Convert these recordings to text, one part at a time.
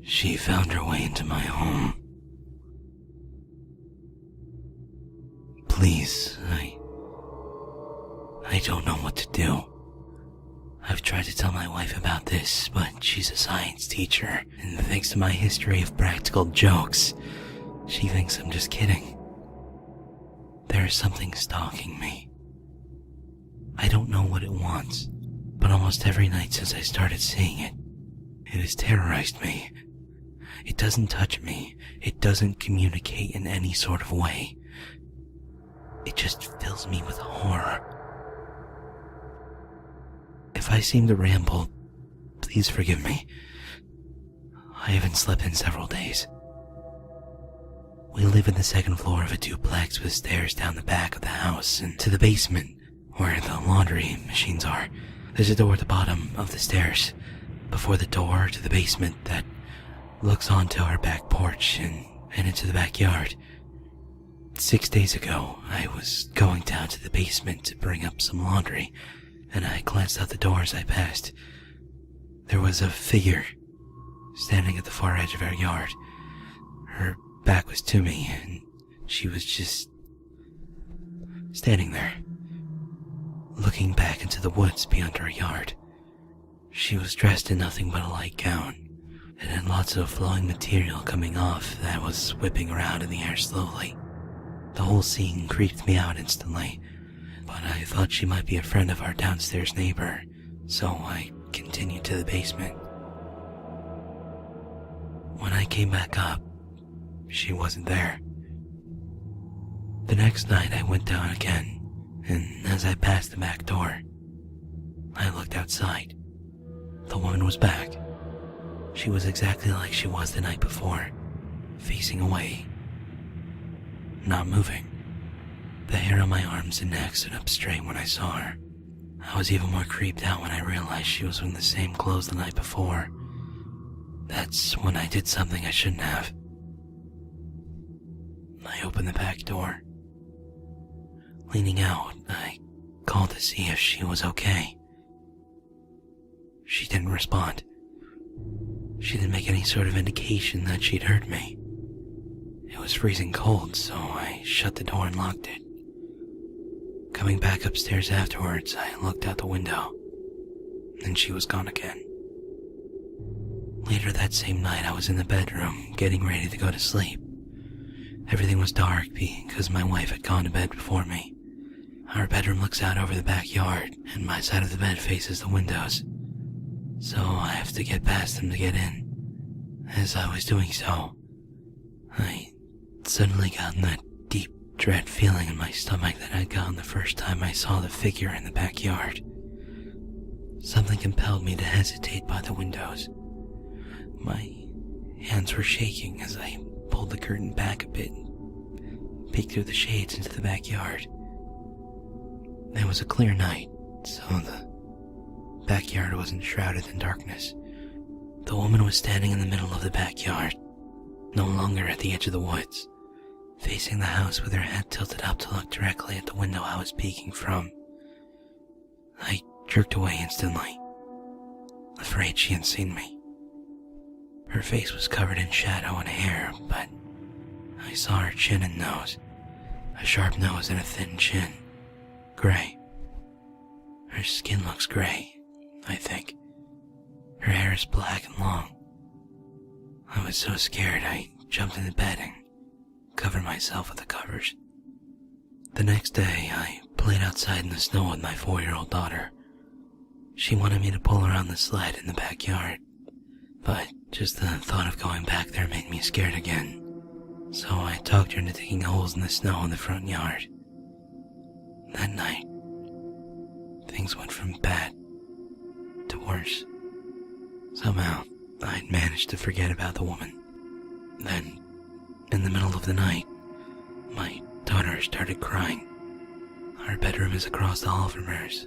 She found her way into my home. Please, I don't know what to do. I've tried to tell my wife about this, but she's a science teacher, and thanks to my history of practical jokes, she thinks I'm just kidding. There is something stalking me. I don't know what it wants, but almost every night since I started seeing it, it has terrorized me. It doesn't touch me. It doesn't communicate in any sort of way. It just fills me with horror. If I seem to ramble, please forgive me. I haven't slept in several days. We live in the second floor of a duplex with stairs down the back of the house and to the basement where the laundry machines are. There's a door at the bottom of the stairs before the door to the basement that looks onto our back porch and into the backyard. 6 days ago, I was going down to the basement to bring up some laundry, and I glanced out the door as I passed. There was a figure standing at the far edge of our yard. Her back was to me, and she was just standing there, looking back into the woods beyond our yard. She was dressed in nothing but a light gown. It had lots of flowing material coming off that was whipping around in the air slowly. The whole scene creeped me out instantly, but I thought she might be a friend of our downstairs neighbor, so I continued to the basement. When I came back up, she wasn't there. The next night I went down again, and as I passed the back door, I looked outside. The woman was back. She was exactly like she was the night before, facing away, not moving. The hair on my arms and neck stood up straight when I saw her. I was even more creeped out when I realized she was wearing the same clothes the night before. That's when I did something I shouldn't have. I opened the back door. Leaning out, I called to see if she was okay. She didn't respond. She didn't make any sort of indication that she'd heard me. It was freezing cold, so I shut the door and locked it. Coming back upstairs afterwards, I looked out the window, and she was gone again. Later that same night, I was in the bedroom, getting ready to go to sleep. Everything was dark because my wife had gone to bed before me. Our bedroom looks out over the backyard, and my side of the bed faces the windows, so I have to get past them to get in. As I was doing so, I suddenly got that deep dread feeling in my stomach that I'd gotten the first time I saw the figure in the backyard. Something compelled me to hesitate by the windows. My hands were shaking as I pulled the curtain back a bit and peeked through the shades into the backyard. It was a clear night, so the backyard wasn't shrouded in darkness. The woman was standing in the middle of the backyard, no longer at the edge of the woods, facing the house with her head tilted up to look directly at the window I was peeking from. I jerked away instantly, afraid she had seen me. Her face was covered in shadow and hair, but I saw her chin and nose, a sharp nose and a thin chin, gray. Her skin looks gray, I think. Her hair is black and long. I was so scared I jumped into bed and covered myself with the covers. The next day, I played outside in the snow with my 4-year-old daughter. She wanted me to pull around the sled in the backyard, but just the thought of going back there made me scared again. So I talked her into digging holes in the snow in the front yard. That night, things went from bad to worse. Somehow, I'd managed to forget about the woman. Then, in the middle of the night, my daughter started crying. Our bedroom is across the hall from hers.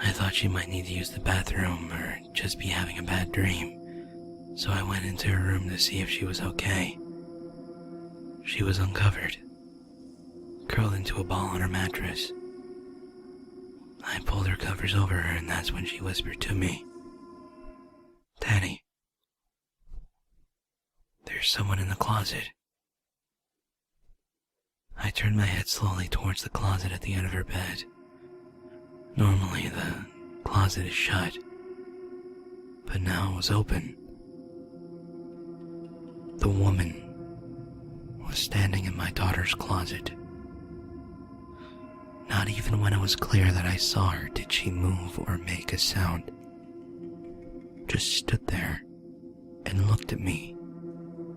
I thought she might need to use the bathroom or just be having a bad dream, so I went into her room to see if she was okay. She was uncovered, curled into a ball on her mattress. I pulled her covers over her, and that's when she whispered to me, "Daddy." there's someone in the closet. I turned my head slowly towards the closet at the end of her bed. Normally, the closet is shut, but now it was open. The woman was standing in my daughter's closet. Not even when it was clear that I saw her did she move or make a sound. Just stood there and looked at me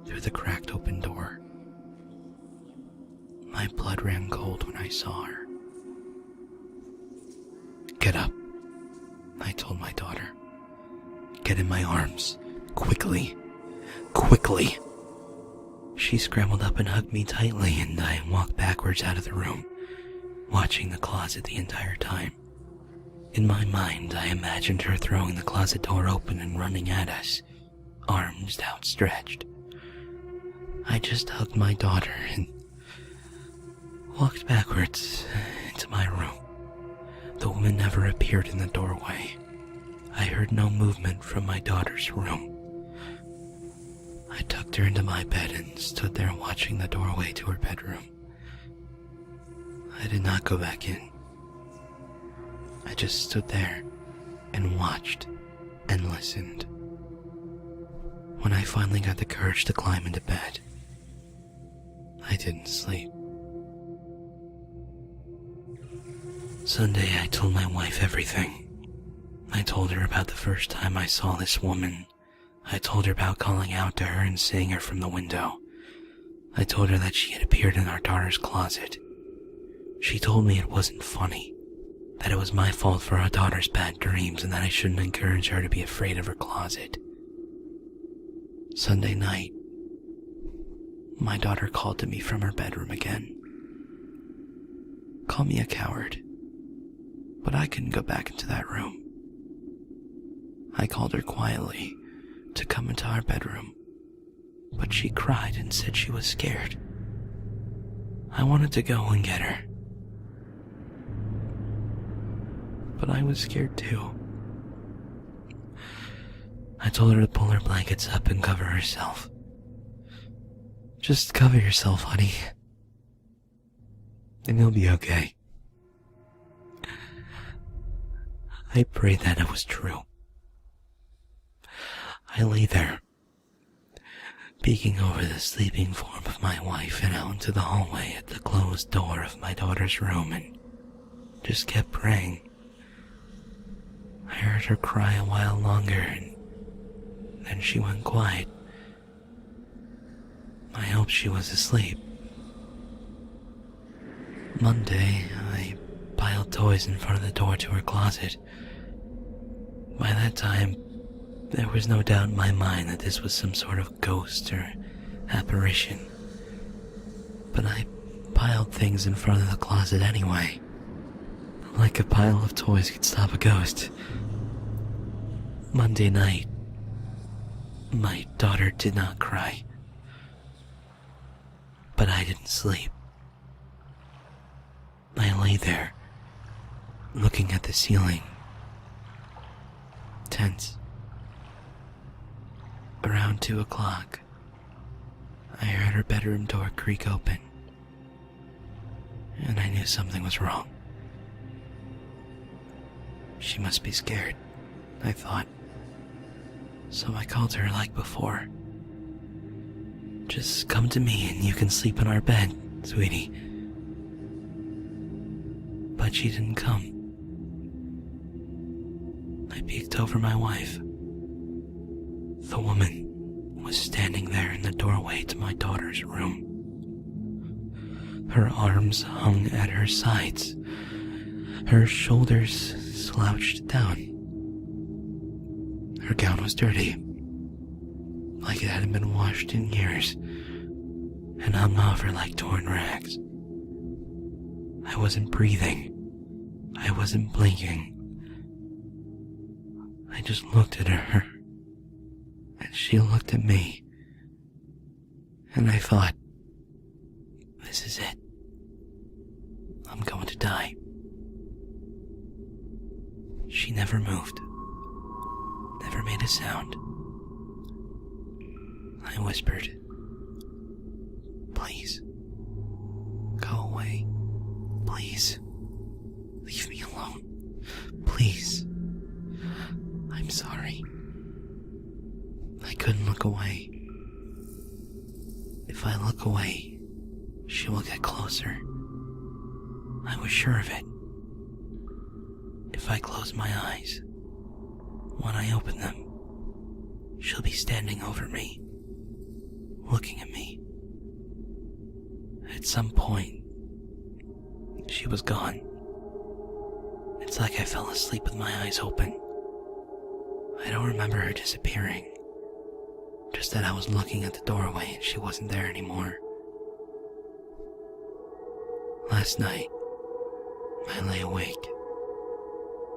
through the cracked open door. My blood ran cold when I saw her. "Get up," I told my daughter. "Get in my arms. Quickly. Quickly." She scrambled up and hugged me tightly, and I walked backwards out of the room, watching the closet the entire time. In my mind, I imagined her throwing the closet door open and running at us, arms outstretched. I just hugged my daughter and walked backwards into my room. The woman never appeared in the doorway. I heard no movement from my daughter's room. I tucked her into my bed and stood there watching the doorway to her bedroom. I did not go back in. I just stood there and watched and listened. When I finally got the courage to climb into bed, I didn't sleep. Sunday, I told my wife everything. I told her about the first time I saw this woman. I told her about calling out to her and seeing her from the window. I told her that she had appeared in our daughter's closet. She told me it wasn't funny, that it was my fault for our daughter's bad dreams, and that I shouldn't encourage her to be afraid of her closet. Sunday night, my daughter called to me from her bedroom again. Call me a coward, but I couldn't go back into that room. I called her quietly to come into our bedroom, but she cried and said she was scared. I wanted to go and get her, but I was scared too. I told her to pull her blankets up and cover herself. "Just cover yourself, honey, and you'll be okay." I prayed that it was true. I lay there, peeking over the sleeping form of my wife and out into the hallway at the closed door of my daughter's room, and just kept praying. I heard her cry a while longer, and then she went quiet. I hoped she was asleep. Monday, I piled toys in front of the door to her closet. By that time, there was no doubt in my mind that this was some sort of ghost or apparition. But I piled things in front of the closet anyway. Like a pile of toys could stop a ghost. Monday night, my daughter did not cry. But I didn't sleep. I lay there, looking at the ceiling, tense. Around 2 o'clock, I heard her bedroom door creak open, and I knew something was wrong. She must be scared, I thought. So I called her like before. "Just come to me and you can sleep in our bed, sweetie." But she didn't come. I peeked over my wife. The woman was standing there in the doorway to my daughter's room. Her arms hung at her sides. Her shoulders slouched down. Her gown was dirty, like it hadn't been washed in years, and hung off her like torn rags. I wasn't breathing. I wasn't blinking. I just looked at her, and she looked at me, and I thought, this is it. I'm going to die. She never moved, never made a sound. I whispered, Please. Go away. Please. Leave me alone. Please. I'm sorry. I couldn't look away. If I look away, she will get closer. I was sure of it. If I close my eyes, when I open them, she'll be standing over me, looking at me. At some point, she was gone. It's like I fell asleep with my eyes open. I don't remember her disappearing. Just that I was looking at the doorway and she wasn't there anymore. Last night, I lay awake,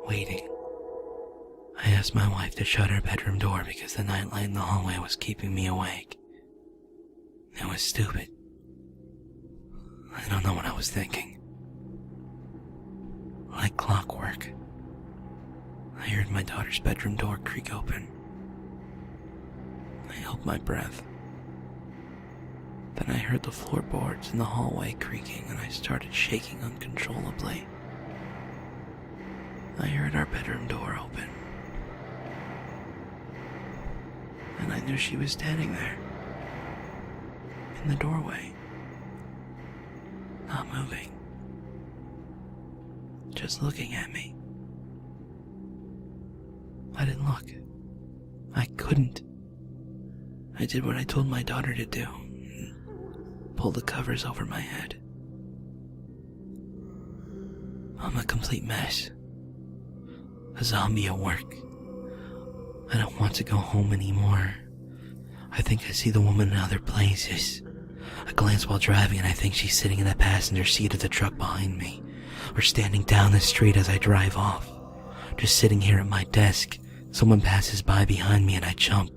waiting. I asked my wife to shut her bedroom door because the nightlight in the hallway was keeping me awake. It was stupid. I don't know what I was thinking. Like clockwork, I heard my daughter's bedroom door creak open. I held my breath. Then I heard the floorboards in the hallway creaking and I started shaking uncontrollably. I heard our bedroom door open. And I knew she was standing there, in the doorway, not moving, just looking at me. I didn't look. I couldn't. I did what I told my daughter to do. Pull the covers over my head. I'm a complete mess. A zombie at work. I don't want to go home anymore. I think I see the woman in other places. I glance while driving and I think she's sitting in the passenger seat of the truck behind me, or standing down the street as I drive off. Just sitting here at my desk, someone passes by behind me and I jump.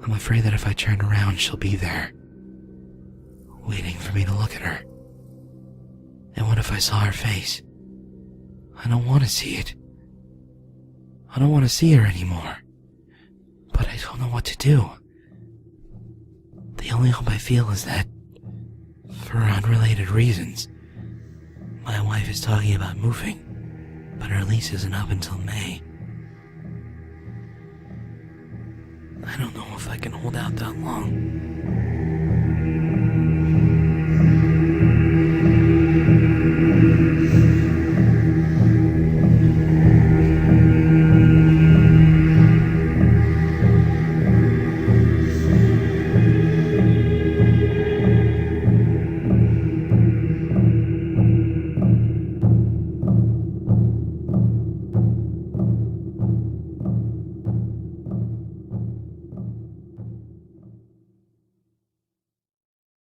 I'm afraid that if I turn around, she'll be there, waiting for me to look at her. And what if I saw her face? I don't want to see it. I don't want to see her anymore. But I don't know what to do. The only hope I feel is that, for unrelated reasons, my wife is talking about moving, but her lease isn't up until May. I don't know if I can hold out that long.